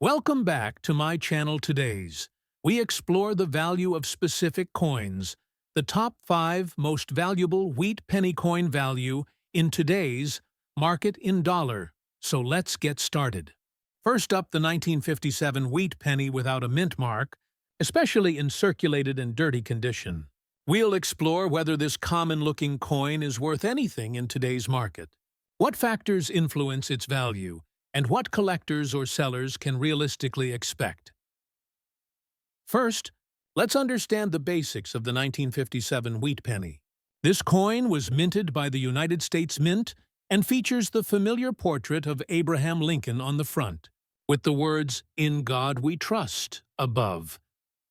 Welcome back to my channel today's. We explore the value of specific coins, the top 5 most valuable wheat penny coin value in today's market in dollar. So let's get started. First up, the 1957 wheat penny without a mint mark, especially in circulated and dirty condition. We'll explore whether this common-looking coin is worth anything in today's market. What factors influence its value, and what collectors or sellers can realistically expect. First, let's understand the basics of the 1957 wheat penny. This coin was minted by the United States Mint and features the familiar portrait of Abraham Lincoln on the front, with the words, "In God We Trust," above,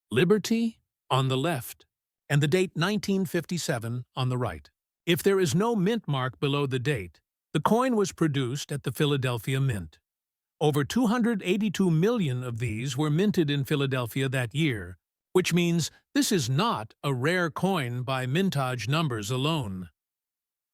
"Liberty" on the left, and the date 1957 on the right. If there is no mint mark below the date, the coin was produced at the Philadelphia Mint. Over 282 million of these were minted in Philadelphia that year, which means this is not a rare coin by mintage numbers alone.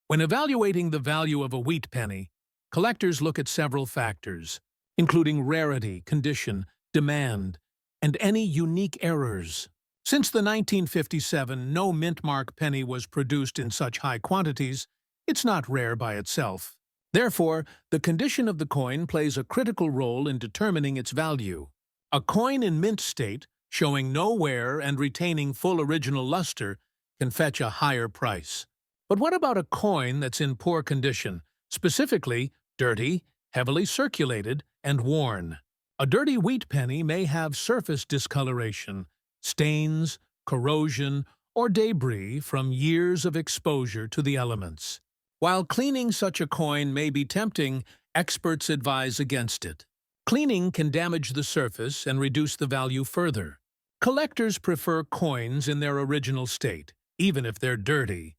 When evaluating the value of a wheat penny, collectors look at several factors, including rarity, condition, demand, and any unique errors. Since the 1957 no mint mark penny was produced in such high quantities, it's not rare by itself. Therefore, the condition of the coin plays a critical role in determining its value. A coin in mint state, showing no wear and retaining full original luster, can fetch a higher price. But what about a coin that's in poor condition, specifically dirty, heavily circulated, and worn? A dirty wheat penny may have surface discoloration, stains, corrosion, or debris from years of exposure to the elements. While cleaning such a coin may be tempting, experts advise against it. Cleaning can damage the surface and reduce the value further. Collectors prefer coins in their original state, even if they're dirty.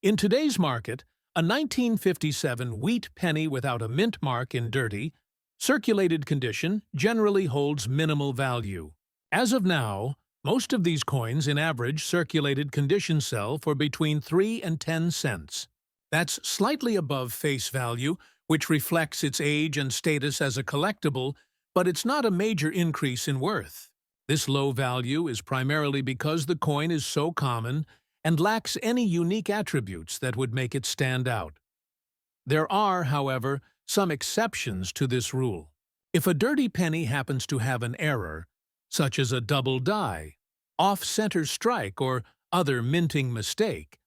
In today's market, a 1957 wheat penny without a mint mark in dirty, circulated condition generally holds minimal value. As of now, most of these coins in average circulated condition sell for between 3 and 10 cents. That's slightly above face value, which reflects its age and status as a collectible, but it's not a major increase in worth. This low value is primarily because the coin is so common and lacks any unique attributes that would make it stand out. There are, however, some exceptions to this rule. If a dirty penny happens to have an error, such as a double die, off-center strike, or other minting mistake,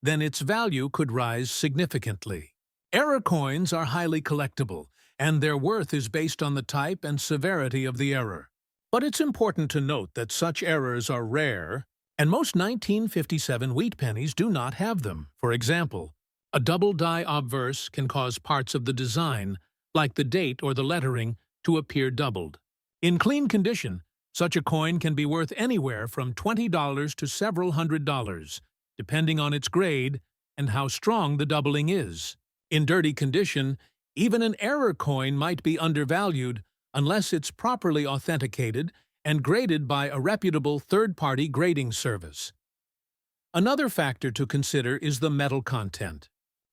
then its value could rise significantly. Error coins are highly collectible, and their worth is based on the type and severity of the error. But it's important to note that such errors are rare, and most 1957 wheat pennies do not have them. For example, a double die obverse can cause parts of the design, like the date or the lettering, to appear doubled. In clean condition, such a coin can be worth anywhere from $20 to several $100s, depending on its grade and how strong the doubling is. In dirty condition, even an error coin might be undervalued unless it's properly authenticated and graded by a reputable third-party grading service. Another factor to consider is the metal content.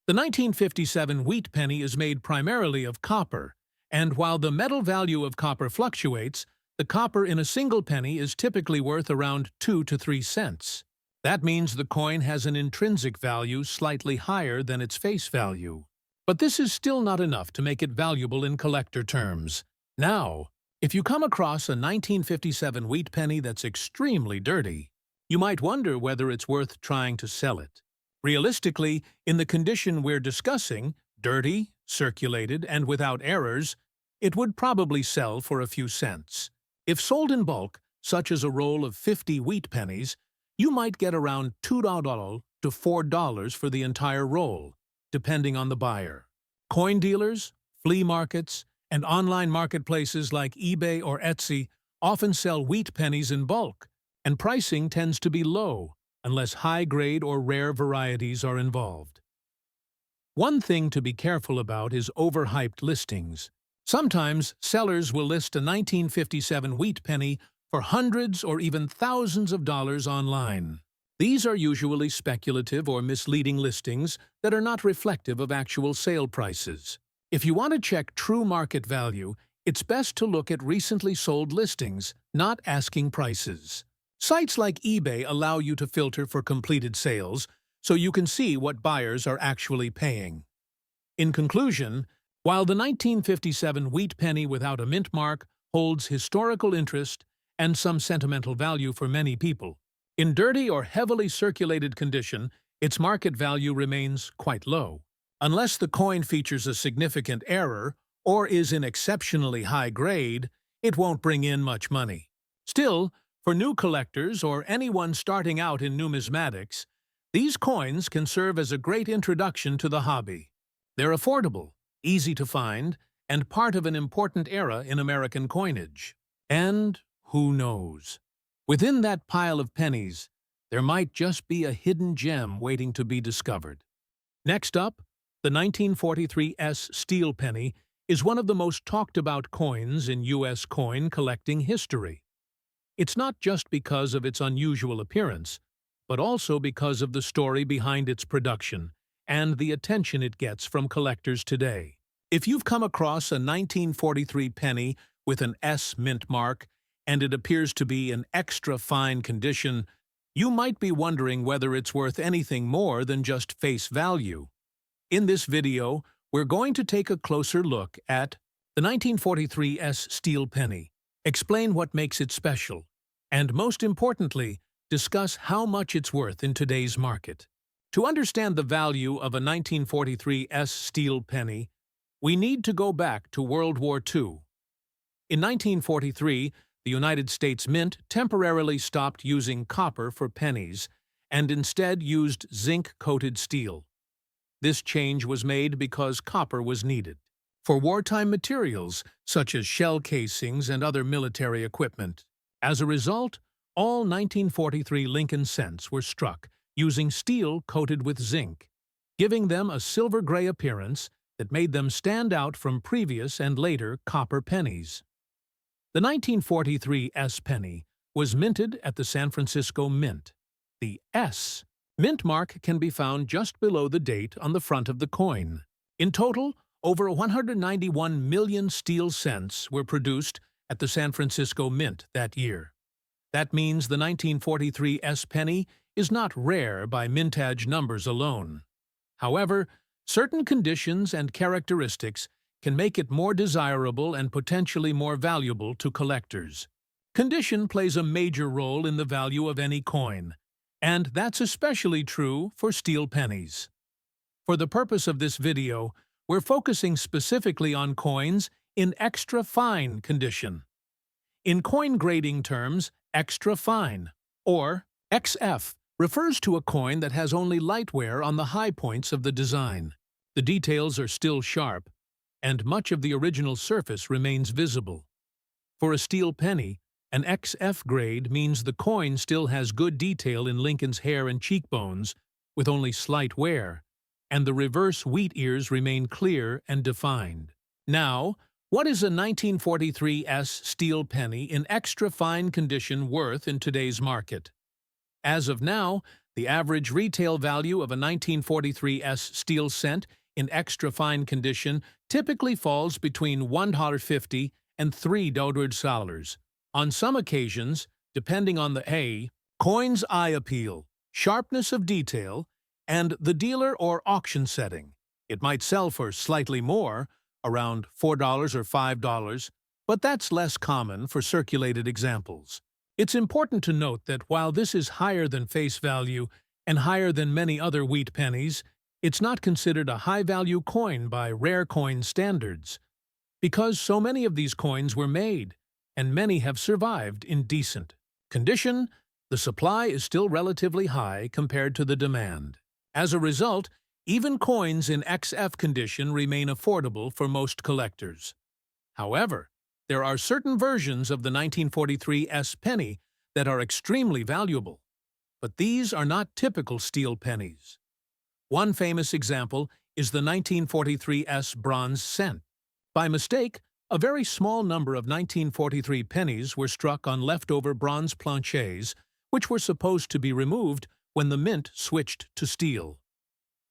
The 1957 wheat penny is made primarily of copper, and while the metal value of copper fluctuates, the copper in a single penny is typically worth around 2 to 3 cents. That means the coin has an intrinsic value slightly higher than its face value. But this is still not enough to make it valuable in collector terms. Now, if you come across a 1957 wheat penny that's extremely dirty, you might wonder whether it's worth trying to sell it. Realistically, in the condition we're discussing, dirty, circulated, and without errors, it would probably sell for a few cents. If sold in bulk, such as a roll of 50 wheat pennies, you might get around $2 to $4 for the entire roll, depending on the buyer. Coin dealers, flea markets, and online marketplaces like eBay or Etsy often sell wheat pennies in bulk, and pricing tends to be low unless high-grade or rare varieties are involved. One thing to be careful about is overhyped listings. Sometimes sellers will list a 1957 wheat penny for hundreds or even thousands of dollars online. These are usually speculative or misleading listings that are not reflective of actual sale prices. If you want to check true market value, it's best to look at recently sold listings, not asking prices. Sites like eBay allow you to filter for completed sales, so you can see what buyers are actually paying. In conclusion, while the 1957 wheat penny without a mint mark holds historical interest and some sentimental value for many people, in dirty or heavily circulated condition, its market value remains quite low. Unless the coin features a significant error or is in exceptionally high grade, it won't bring in much money. Still, for new collectors or anyone starting out in numismatics, these coins can serve as a great introduction to the hobby. They're affordable, easy to find, and part of an important era in American coinage. And who knows? Within that pile of pennies, there might just be a hidden gem waiting to be discovered. Next up, the 1943 steel penny is one of the most talked about coins in U.S. coin collecting history. It's not just because of its unusual appearance, but also because of the story behind its production and the attention it gets from collectors today. If you've come across a 1943 penny with an S mint mark and it appears to be in extra fine condition, you might be wondering whether it's worth anything more than just face value. In this video, we're going to take a closer look at the 1943 steel penny, explain what makes it special, and most importantly, discuss how much it's worth in today's market. To understand the value of a 1943 steel penny, we need to go back to World War II. In 1943, the United States Mint temporarily stopped using copper for pennies and instead used zinc-coated steel. This change was made because copper was needed for wartime materials such as shell casings and other military equipment. As a result, all 1943 Lincoln cents were struck using steel coated with zinc, giving them a silver-gray appearance that made them stand out from previous and later copper pennies. The 1943 penny was minted at the San Francisco Mint. The S mint mark can be found just below the date on the front of the coin. In total, over 191 million steel cents were produced at the San Francisco Mint that year. That means the 1943 penny is not rare by mintage numbers alone. However, certain conditions and characteristics can make it more desirable and potentially more valuable to collectors. Condition plays a major role in the value of any coin, and that's especially true for steel pennies. For the purpose of this video, we're focusing specifically on coins in extra fine condition. In coin grading terms, extra fine, or XF, refers to a coin that has only light wear on the high points of the design. The details are still sharp, and much of the original surface remains visible. For a steel penny, an XF grade means the coin still has good detail in Lincoln's hair and cheekbones, with only slight wear, and the reverse wheat ears remain clear and defined. Now, what is a 1943 steel penny in extra fine condition worth in today's market? As of now, the average retail value of a 1943 steel cent in extra fine condition typically falls between $1.50 and $3. On some occasions, depending on the coin's eye appeal, sharpness of detail, and the dealer or auction setting, it might sell for slightly more, around $4 or $5, but that's less common for circulated examples. It's important to note that while this is higher than face value and higher than many other wheat pennies, it's not considered a high-value coin by rare coin standards, because so many of these coins were made, and many have survived in decent condition. The supply is still relatively high compared to the demand. As a result, even coins in XF condition remain affordable for most collectors. However, there are certain versions of the 1943 penny that are extremely valuable, but these are not typical steel pennies. One famous example is the 1943 bronze cent. By mistake, a very small number of 1943 pennies were struck on leftover bronze planchets, which were supposed to be removed when the mint switched to steel.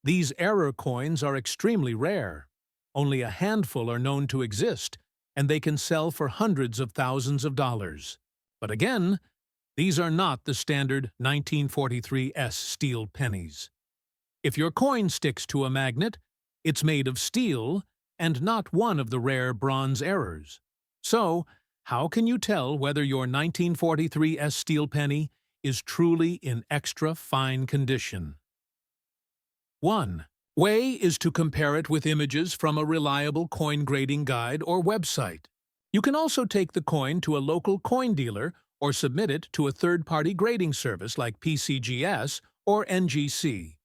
These error coins are extremely rare. Only a handful are known to exist, and they can sell for hundreds of thousands of dollars. But again, these are not the standard 1943 steel pennies. If your coin sticks to a magnet, it's made of steel and not one of the rare bronze errors. So, how can you tell whether your 1943 steel penny is truly in extra fine condition? 1. Way is to compare it with images from a reliable coin grading guide or website. You can also take the coin to a local coin dealer or submit it to a third-party grading service like PCGS or NGC.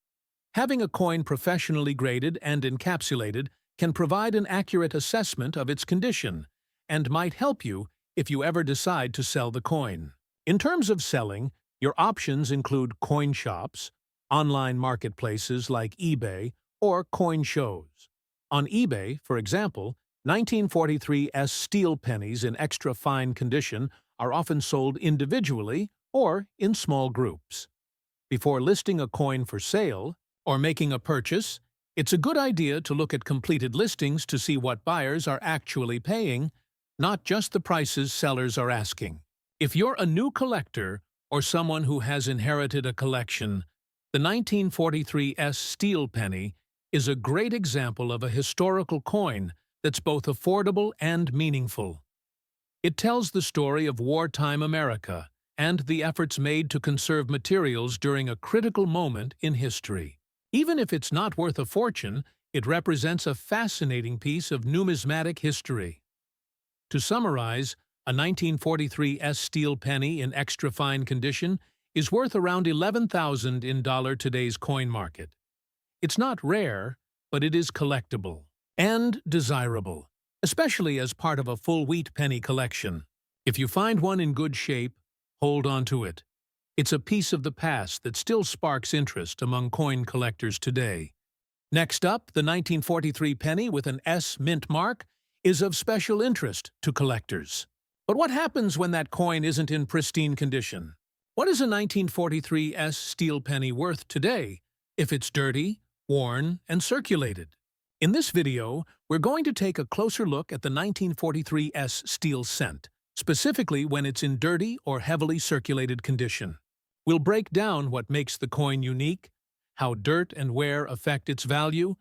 Having a coin professionally graded and encapsulated can provide an accurate assessment of its condition and might help you if you ever decide to sell the coin. In terms of selling, your options include coin shops, online marketplaces like eBay, or coin shows. On eBay, for example, 1943 steel pennies in extra fine condition are often sold individually or in small groups. Before listing a coin for sale or making a purchase, it's a good idea to look at completed listings to see what buyers are actually paying, not just the prices sellers are asking. If you're a new collector or someone who has inherited a collection, the 1943 steel penny is a great example of a historical coin that's both affordable and meaningful. It tells the story of wartime America and the efforts made to conserve materials during a critical moment in history. Even if it's not worth a fortune, it represents a fascinating piece of numismatic history. To summarize, a 1943 steel penny in extra fine condition is worth around $11,000 in today's coin market. It's not rare, but it is collectible and desirable, especially as part of a full wheat penny collection. If you find one in good shape, hold on to it. It's a piece of the past that still sparks interest among coin collectors today. Next up, the 1943 penny with an S mint mark is of special interest to collectors. But what happens when that coin isn't in pristine condition? What is a 1943 steel penny worth today if it's dirty, worn, and circulated? In this video, we're going to take a closer look at the 1943 steel cent, specifically when it's in dirty or heavily circulated condition. We'll break down what makes the coin unique, how dirt and wear affect its value,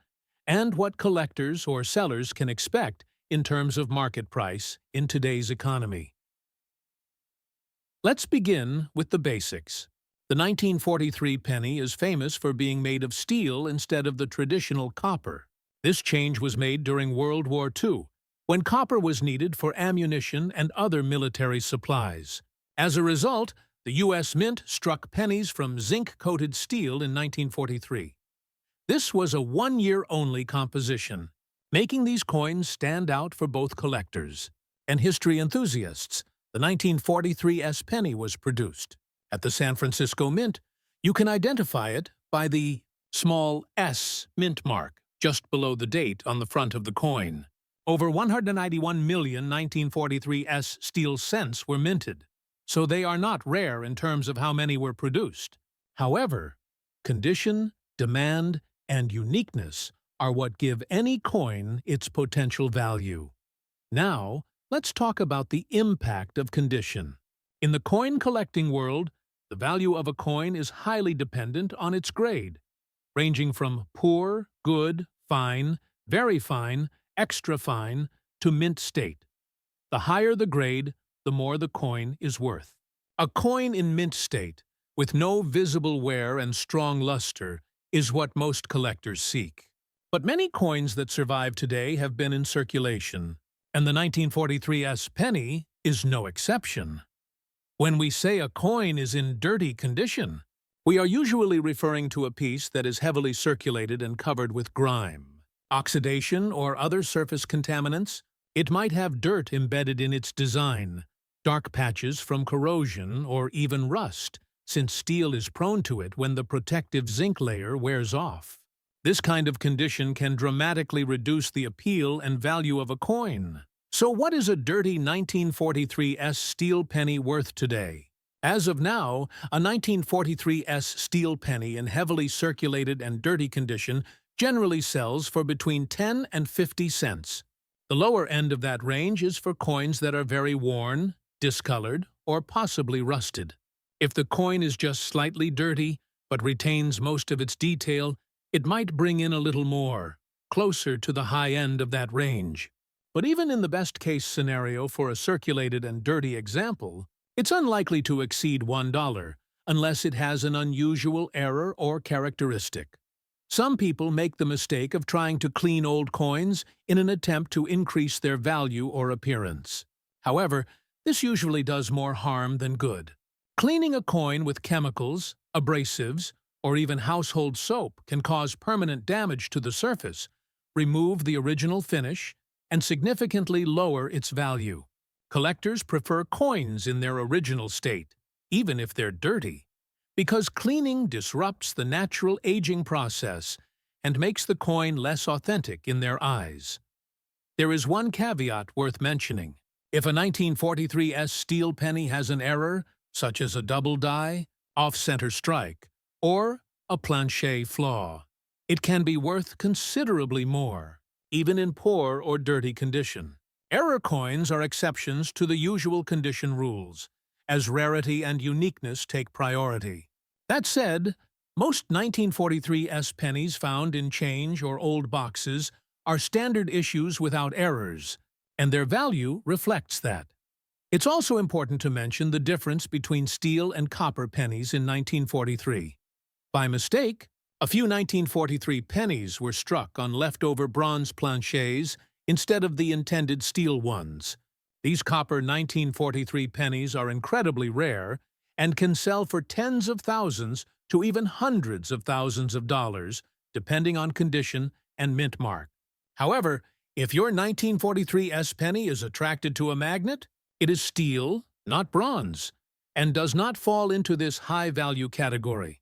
and what collectors or sellers can expect in terms of market price in today's economy. Let's begin with the basics. The 1943 penny is famous for being made of steel instead of the traditional copper. This change was made during World War II, when copper was needed for ammunition and other military supplies. As a result, the U.S. Mint struck pennies from zinc-coated steel in 1943. This was a one-year-only composition, making these coins stand out for both collectors and history enthusiasts. The 1943 penny was produced. At the San Francisco Mint, you can identify it by the small S mint mark just below the date on the front of the coin. Over 191 million 1943 steel cents were minted, so they are not rare in terms of how many were produced. However, condition, demand, and uniqueness are what give any coin its potential value. Now, let's talk about the impact of condition. In the coin collecting world, the value of a coin is highly dependent on its grade, ranging from poor, good, fine, very fine, extra fine, to mint state. The higher the grade, the more the coin is worth. A coin in mint state, with no visible wear and strong luster, is what most collectors seek. But many coins that survive today have been in circulation, and the 1943 penny is no exception. When we say a coin is in dirty condition, we are usually referring to a piece that is heavily circulated and covered with grime, oxidation, or other surface contaminants. It might have dirt embedded in its design, dark patches from corrosion, or even rust, since steel is prone to it when the protective zinc layer wears off. This kind of condition can dramatically reduce the appeal and value of a coin. So what is a dirty 1943 steel penny worth today? As of now, a 1943 steel penny in heavily circulated and dirty condition generally sells for between 10 and 50 cents. The lower end of that range is for coins that are very worn, discolored, or possibly rusted. If the coin is just slightly dirty but retains most of its detail, it might bring in a little more, closer to the high end of that range. But even in the best-case scenario for a circulated and dirty example, it's unlikely to exceed $1 unless it has an unusual error or characteristic. Some people make the mistake of trying to clean old coins in an attempt to increase their value or appearance. However, this usually does more harm than good. Cleaning a coin with chemicals, abrasives, or even household soap can cause permanent damage to the surface, remove the original finish, and significantly lower its value. Collectors prefer coins in their original state, even if they're dirty, because cleaning disrupts the natural aging process and makes the coin less authentic in their eyes. There is one caveat worth mentioning. If a 1943 steel penny has an error, such as a double die, off-center strike, or a planchet flaw, it can be worth considerably more, even in poor or dirty condition. Error coins are exceptions to the usual condition rules, as rarity and uniqueness take priority. That said, most 1943 pennies found in change or old boxes are standard issues without errors, and their value reflects that. It's also important to mention the difference between steel and copper pennies in 1943. By mistake, a few 1943 pennies were struck on leftover bronze planchets instead of the intended steel ones. These copper 1943 pennies are incredibly rare and can sell for tens of thousands to even hundreds of thousands of dollars, depending on condition and mint mark. However, if your 1943 penny is attracted to a magnet, it is steel, not bronze, and does not fall into this high-value category.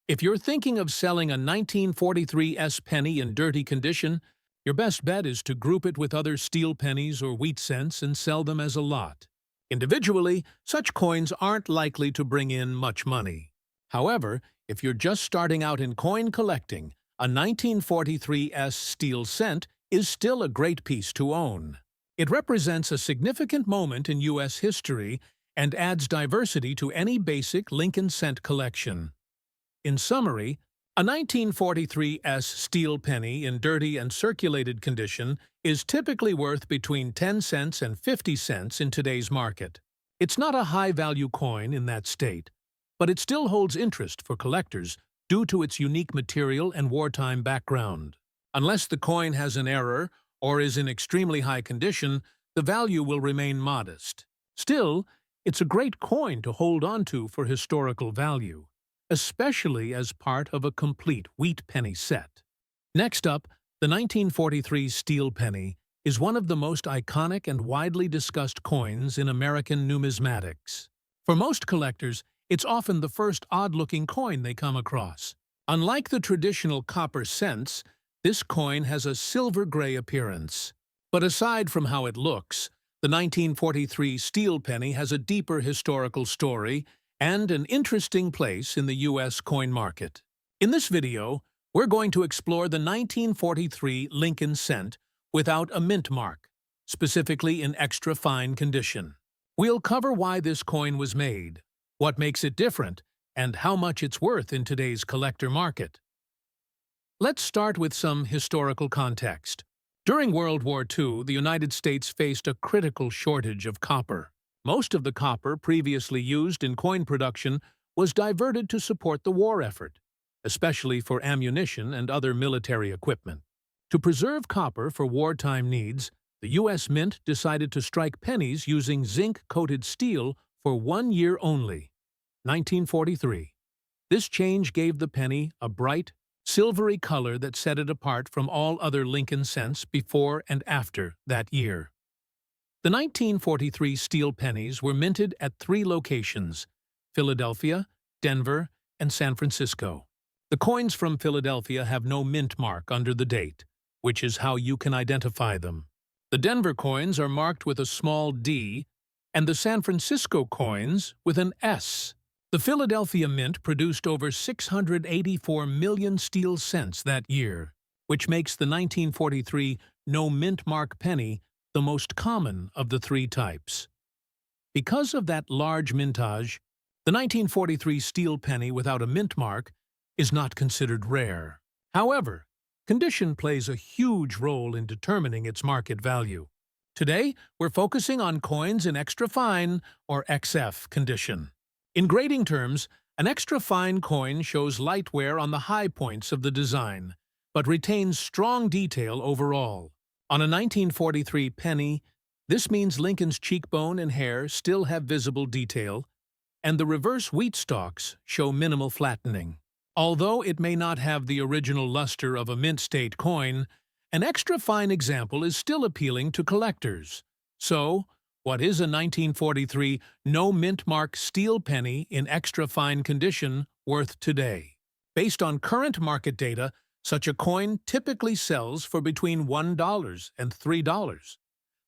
If you're thinking of selling a 1943 penny in dirty condition, your best bet is to group it with other steel pennies or wheat cents and sell them as a lot. Individually, such coins aren't likely to bring in much money. However, if you're just starting out in coin collecting, a 1943 steel cent is still a great piece to own. It represents a significant moment in U.S. history and adds diversity to any basic Lincoln cent collection. In summary, a 1943 steel penny in dirty and circulated condition is typically worth between 10 cents and 50 cents in today's market. It's not a high-value coin in that state, but it still holds interest for collectors due to its unique material and wartime background. Unless the coin has an error or is in extremely high condition, the value will remain modest. Still, it's a great coin to hold onto for historical value, especially as part of a complete wheat penny set. Next up, the 1943 steel penny is one of the most iconic and widely discussed coins in American numismatics. For most collectors, it's often the first odd-looking coin they come across. Unlike the traditional copper cents, this coin has a silver-gray appearance. But aside from how it looks, the 1943 steel penny has a deeper historical story and an interesting place in the U.S. coin market. In this video, we're going to explore the 1943 Lincoln cent without a mint mark, specifically in extra fine condition. We'll cover why this coin was made, what makes it different, and how much it's worth in today's collector market. Let's start with some historical context. During World War II, the United States faced a critical shortage of copper. Most of the copper previously used in coin production was diverted to support the war effort, especially for ammunition and other military equipment. To preserve copper for wartime needs, the U.S. Mint decided to strike pennies using zinc-coated steel for 1 year only, 1943. This change gave the penny a bright, silvery color that set it apart from all other Lincoln cents before and after that year. The 1943 steel pennies were minted at 3 locations: Philadelphia, Denver, and San Francisco. The coins from Philadelphia have no mint mark under the date, which is how you can identify them. The Denver coins are marked with a small D, and the San Francisco coins with an S. The Philadelphia Mint produced over 684 million steel cents that year, which makes the 1943 no mint mark penny the most common of the three types. Because of that large mintage, the 1943 steel penny without a mint mark is not considered rare. However, condition plays a huge role in determining its market value. Today, we're focusing on coins in extra fine, or XF, condition. In grading terms, an extra fine coin shows light wear on the high points of the design, but retains strong detail overall. On a 1943 penny, this means Lincoln's cheekbone and hair still have visible detail, and the reverse wheat stalks show minimal flattening. Although it may not have the original luster of a mint-state coin, an extra fine example is still appealing to collectors. So, what is a 1943 no-mint-mark steel penny in extra fine condition worth today? Based on current market data, such a coin typically sells for between $1 and $3.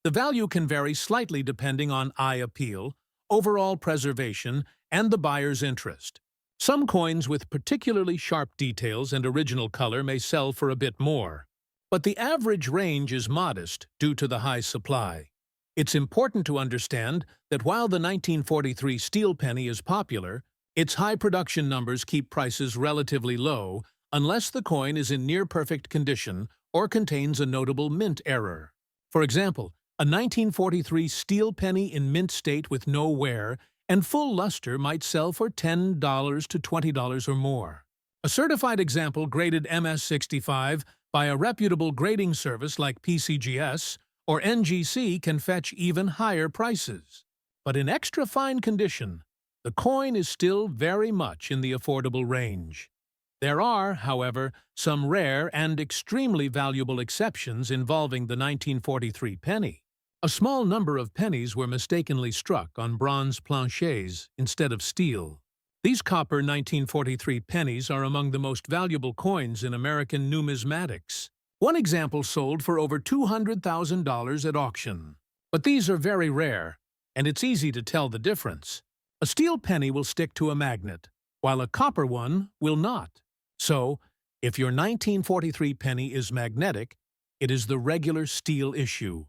The value can vary slightly depending on eye appeal, overall preservation, and the buyer's interest. Some coins with particularly sharp details and original color may sell for a bit more, but the average range is modest due to the high supply. It's important to understand that while the 1943 steel penny is popular, its high production numbers keep prices relatively low unless the coin is in near-perfect condition or contains a notable mint error. For example, a 1943 steel penny in mint state with no wear and full luster might sell for $10 to $20 or more. A certified example graded MS-65 by a reputable grading service like PCGS or NGC can fetch even higher prices. But in extra fine condition, the coin is still very much in the affordable range. There are, however, some rare and extremely valuable exceptions involving the 1943 penny. A small number of pennies were mistakenly struck on bronze planchets instead of steel. These copper 1943 pennies are among the most valuable coins in American numismatics. One example sold for over $200,000 at auction. But these are very rare, and it's easy to tell the difference. A steel penny will stick to a magnet, while a copper one will not. So, if your 1943 penny is magnetic, it is the regular steel issue.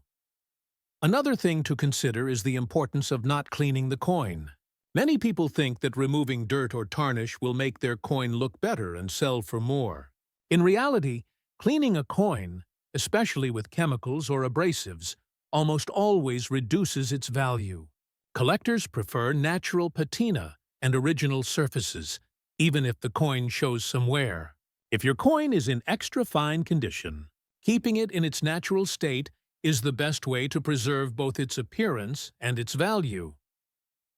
Another thing to consider is the importance of not cleaning the coin. Many people think that removing dirt or tarnish will make their coin look better and sell for more. In reality, cleaning a coin, especially with chemicals or abrasives, almost always reduces its value. Collectors prefer natural patina and original surfaces, even if the coin shows some wear. If your coin is in extra fine condition, keeping it in its natural state is the best way to preserve both its appearance and its value.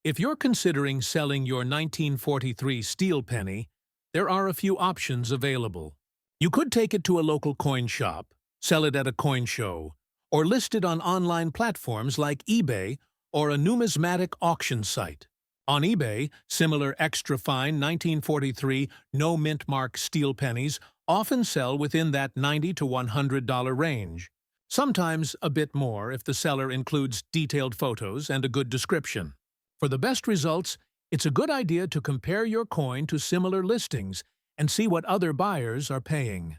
If you're considering selling your 1943 steel penny, there are a few options available. You could take it to a local coin shop, sell it at a coin show, or list it on online platforms like eBay or a numismatic auction site. On eBay, similar extra-fine 1943 no-mint-mark steel pennies often sell within that $90 to $100 range. Sometimes a bit more if the seller includes detailed photos and a good description. For the best results, it's a good idea to compare your coin to similar listings and see what other buyers are paying.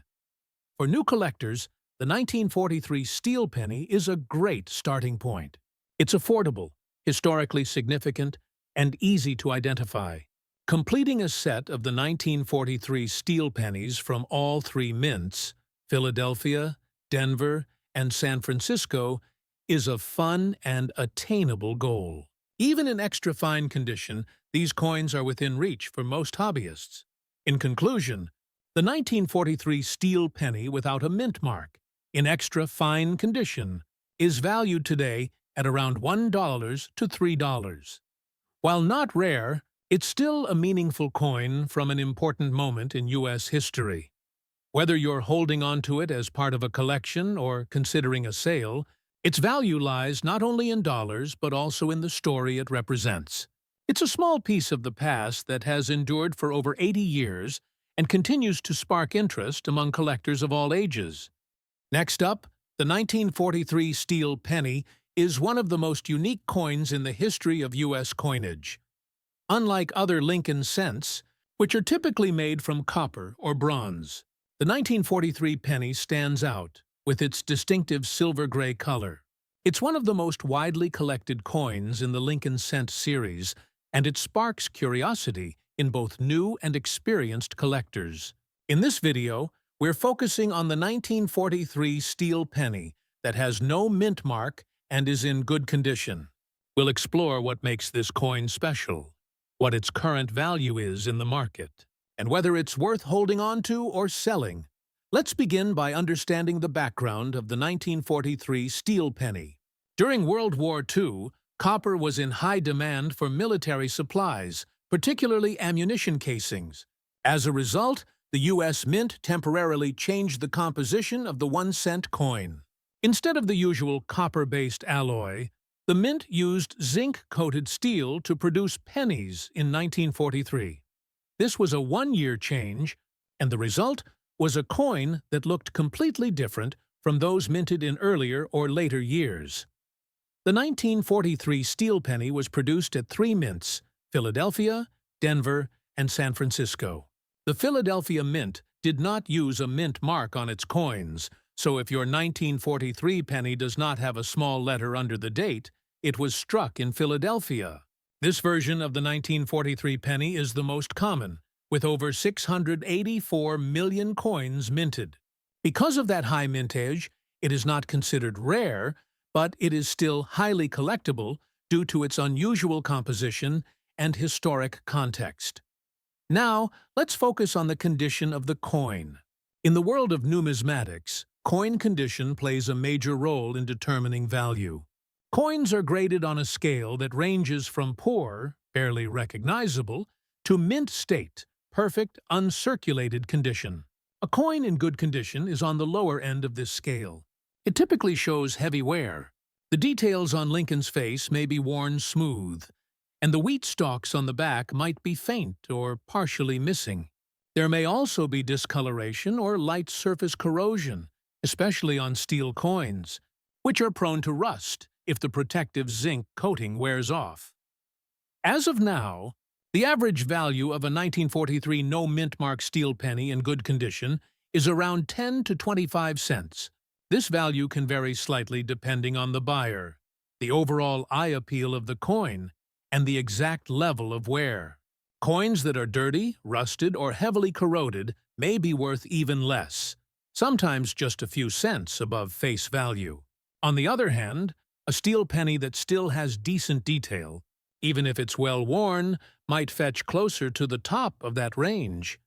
For new collectors, the 1943 steel penny is a great starting point. It's affordable, historically significant, and easy to identify. Completing a set of the 1943 steel pennies from all three mints, Philadelphia, Denver, and San Francisco, is a fun and attainable goal. Even in extra fine condition, these coins are within reach for most hobbyists. In conclusion, the 1943 steel penny without a mint mark, in extra fine condition, is valued today at around $1 to $3. While not rare, it's still a meaningful coin from an important moment in U.S. history. Whether you're holding on to it as part of a collection or considering a sale, its value lies not only in dollars but also in the story it represents. It's a small piece of the past that has endured for over 80 years and continues to spark interest among collectors of all ages. Next up, the 1943 steel penny is one of the most unique coins in the history of U.S. coinage. Unlike other Lincoln cents, which are typically made from copper or bronze, the 1943 penny stands out with its distinctive silver-gray color. It's one of the most widely collected coins in the Lincoln Cent series, and it sparks curiosity in both new and experienced collectors. In this video, we're focusing on the 1943 steel penny that has no mint mark and is in good condition. We'll explore what makes this coin special, what its current value is in the market, and whether it's worth holding on to or selling. Let's begin by understanding the background of the 1943 steel penny. During World War II, copper was in high demand for military supplies, particularly ammunition casings. As a result, the U.S. Mint temporarily changed the composition of the 1-cent coin. Instead of the usual copper-based alloy, the Mint used zinc-coated steel to produce pennies in 1943. This was a one-year change, and the result was a coin that looked completely different from those minted in earlier or later years. The 1943 steel penny was produced at 3 mints: Philadelphia, Denver, and San Francisco. The Philadelphia Mint did not use a mint mark on its coins, so if your 1943 penny does not have a small letter under the date, it was struck in Philadelphia. This version of the 1943 penny is the most common, with over 684 million coins minted. Because of that high mintage, it is not considered rare, but it is still highly collectible due to its unusual composition and historic context. Now, let's focus on the condition of the coin. In the world of numismatics, coin condition plays a major role in determining value. Coins are graded on a scale that ranges from poor, barely recognizable, to mint state, perfect, uncirculated condition. A coin in good condition is on the lower end of this scale. It typically shows heavy wear. The details on Lincoln's face may be worn smooth, and the wheat stalks on the back might be faint or partially missing. There may also be discoloration or light surface corrosion, especially on steel coins, which are prone to rust if the protective zinc coating wears off. As of now, the average value of a 1943 no-mint-mark steel penny in good condition is around 10 to 25 cents. This value can vary slightly depending on the buyer, the overall eye appeal of the coin, and the exact level of wear. Coins that are dirty, rusted, or heavily corroded may be worth even less, sometimes just a few cents above face value. On the other hand, a steel penny that still has decent detail, even if it's well worn, might fetch closer to the top of that range.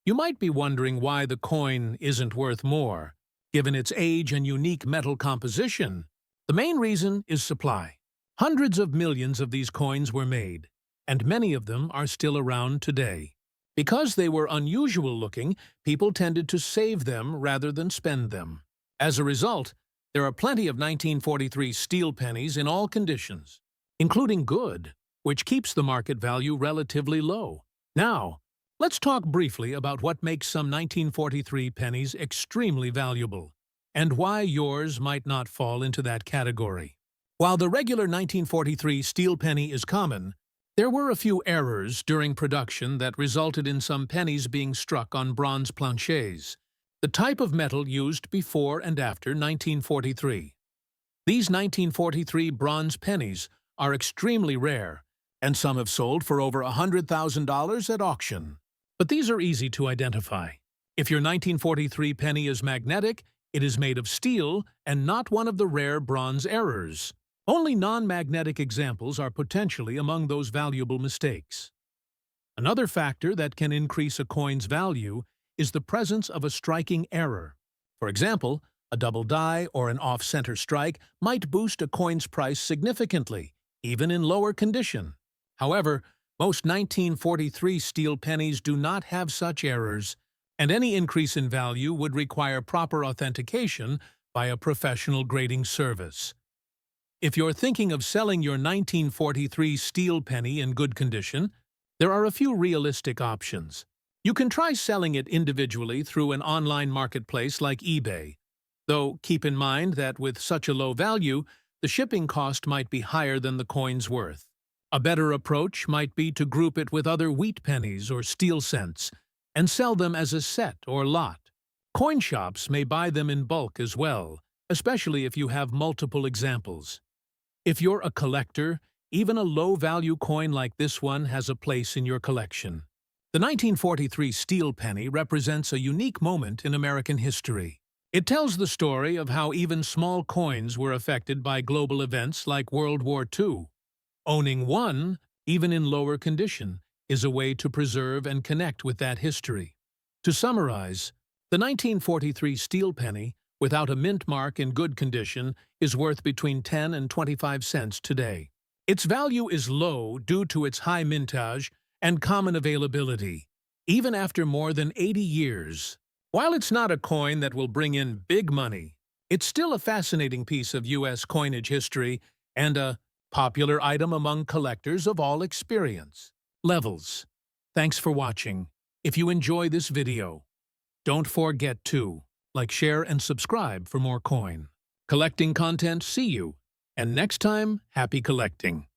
You might be wondering why the coin isn't worth more, given its age and unique metal composition. The main reason is supply. Hundreds of millions of these coins were made, and many of them are still around today. Because they were unusual looking, people tended to save them rather than spend them. As a result, there are plenty of 1943 steel pennies in all conditions, including good, which keeps the market value relatively low. Now, let's talk briefly about what makes some 1943 pennies extremely valuable, and why yours might not fall into that category. While the regular 1943 steel penny is common, there were a few errors during production that resulted in some pennies being struck on bronze planchets, the type of metal used before and after 1943. These 1943 bronze pennies are extremely rare, and some have sold for over $100,000 at auction. But these are easy to identify. If your 1943 penny is magnetic, it is made of steel and not one of the rare bronze errors. Only non-magnetic examples are potentially among those valuable mistakes. Another factor that can increase a coin's value is the presence of a striking error. For example, a double die or an off-center strike might boost a coin's price significantly, even in lower condition. However, most 1943 steel pennies do not have such errors, and any increase in value would require proper authentication by a professional grading service. If you're thinking of selling your 1943 steel penny in good condition, there are a few realistic options. You can try selling it individually through an online marketplace like eBay, though keep in mind that with such a low value, the shipping cost might be higher than the coin's worth. A better approach might be to group it with other wheat pennies or steel cents and sell them as a set or lot. Coin shops may buy them in bulk as well, especially if you have multiple examples. If you're a collector, even a low-value coin like this one has a place in your collection. The 1943 steel penny represents a unique moment in American history. It tells the story of how even small coins were affected by global events like World War II. Owning one, even in lower condition, is a way to preserve and connect with that history. To summarize, the 1943 steel penny, without a mint mark in good condition, is worth between 10 and 25 cents today. Its value is low due to its high mintage and common availability, even after more than 80 years. While it's not a coin that will bring in big money, it's still a fascinating piece of U.S. coinage history and a popular item among collectors of all experience levels. Thanks for watching. If you enjoy this video, don't forget to like, share, and subscribe for more coin collecting content. See you, and next time, happy collecting.